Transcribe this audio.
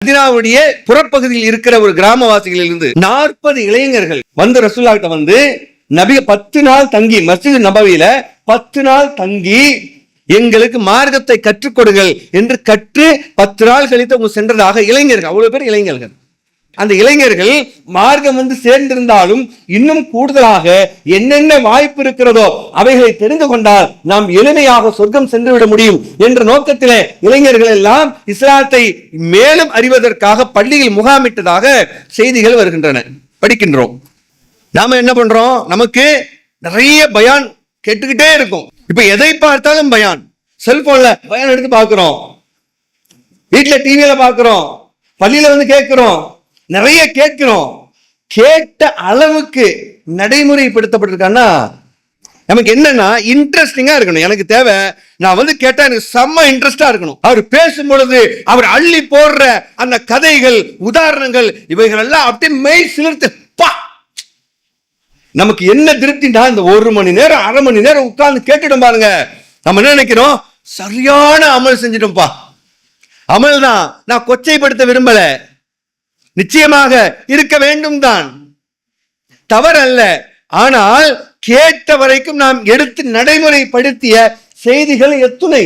மதீனாவுடைய புறப்பகுதியில் இருக்கிற ஒரு கிராமவாசிகளில் இருந்து 40 இளைஞர்கள் வந்து ரசூலுல்லாஹ் கிட்ட வந்து நபி 10 நாள் தங்கி மஸ்ஜித் நபவியில 10 நாள் தங்கி எங்களுக்கு மார்க்கத்தை கற்றுக் கொடுங்கள் என்று கற்று 10 நாள் கழித்து அவங்க சென்றதாக இளைஞர்கள், அவ்வளவு பேர் இளைஞர்கள். அந்த இளைஞர்கள் மார்க்கம் வந்து சேர்ந்திருந்தாலும் இன்னும் கூடுதலாக என்னென்ன வாய்ப்பு இருக்கிறதோ அவைகளை தெரிந்து கொண்டால் நாம் எளிமையாக சொர்க்கம் சென்று விட முடியும் என்ற நோக்கத்திலே இளைஞர்கள் எல்லாம் இஸ்லாத்தை மேலும் அறிவதற்காக பள்ளியில் முகாமிட்டதாக செய்திகள் வருகின்றன, படிக்கின்றோம். நாம என்ன பண்றோம்? நமக்கு நிறைய பயான் கேட்டுக்கிட்டே இருக்கும். இப்ப எதை பார்த்தாலும் பயான், செல்போன்ல பயான் எடுத்து பார்க்கிறோம், வீட்டுல டிவியில பார்க்கிறோம், பள்ளியில வந்து கேட்கிறோம், நிறைய கேட்கிறோம். கேட்ட அளவுக்கு நடைமுறைப்படுத்தப்பட்டிருக்கான்னா நமக்கு என்னன்னா இன்ட்ரெஸ்டிங்கா இருக்கணும். எனக்கு தேவை, நான் வந்து கேட்டா எனக்கு செம்ம இன்ட்ரெஸ்டா இருக்கணும். அவர் பேசும் பொழுது அவர் அள்ளி போடுற அந்த கதைகள், உதாரணங்கள், இவைகள் எல்லாம் அப்படியே மெய் சிலிர்த்து நமக்கு என்ன திருப்தினா இந்த 1 மணி நேரம் 1/2 மணி நேரம் உட்கார்ந்து கேட்டுடும் பாருங்க. நம்ம என்ன நினைக்கிறோம்? சரியான அமல் செஞ்சிட்டோம்ப்பா. அமல் தான், நான் கொச்சைப்படுத்த விரும்பல, நிச்சயமாக இருக்க வேண்டும் தான், தவறல்ல. ஆனால் கேட்ட வரைக்கும் நாம் எடுத்து நடைமுறைப்படுத்திய செய்திகள் எத்துணை.